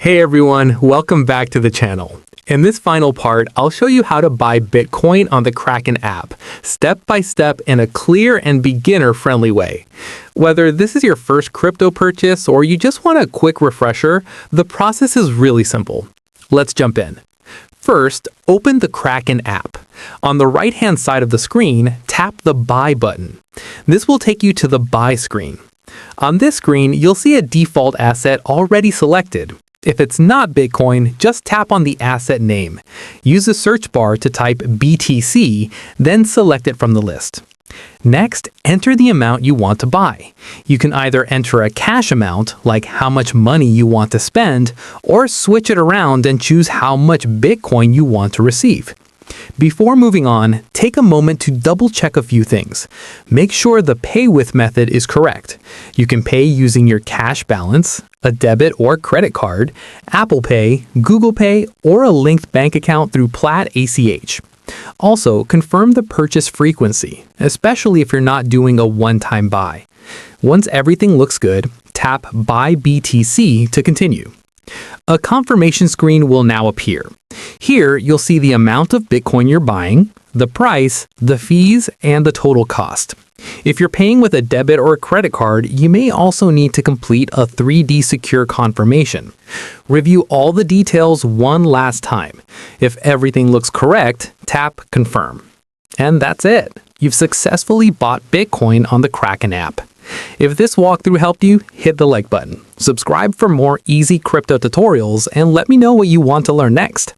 Hey everyone, welcome back to the channel. In this final part, I'll show you how to buy Bitcoin on the Kraken app, step by step in a clear and beginner-friendly way. Whether this is your first crypto purchase or you just want a quick refresher, the process is really simple. Let's jump in. First, open the Kraken app. On the right-hand side of the screen, tap the Buy button. This will take you to the Buy screen. On this screen, you'll see a default asset already selected. If it's not Bitcoin, just tap on the asset name. Use the search bar to type BTC, then select it from the list. Next, enter the amount you want to buy. You can either enter a cash amount, like how much money you want to spend, or switch it around and choose how much Bitcoin you want to receive. Before moving on, take a moment to double-check a few things. Make sure the Pay With method is correct. You can pay using your cash balance, a debit or credit card, Apple Pay, Google Pay, or a linked bank account through Plaid ACH. Also, confirm the purchase frequency, especially if you're not doing a one-time buy. Once everything looks good, tap Buy BTC to continue. A confirmation screen will now appear. Here, you'll see the amount of Bitcoin you're buying, the price, the fees, and the total cost. If you're paying with a debit or a credit card, you may also need to complete a 3D secure confirmation. Review all the details one last time. If everything looks correct, tap Confirm. And that's it. You've successfully bought Bitcoin on the Kraken app. If this walkthrough helped you, hit the like button. Subscribe for more easy crypto tutorials and let me know what you want to learn next.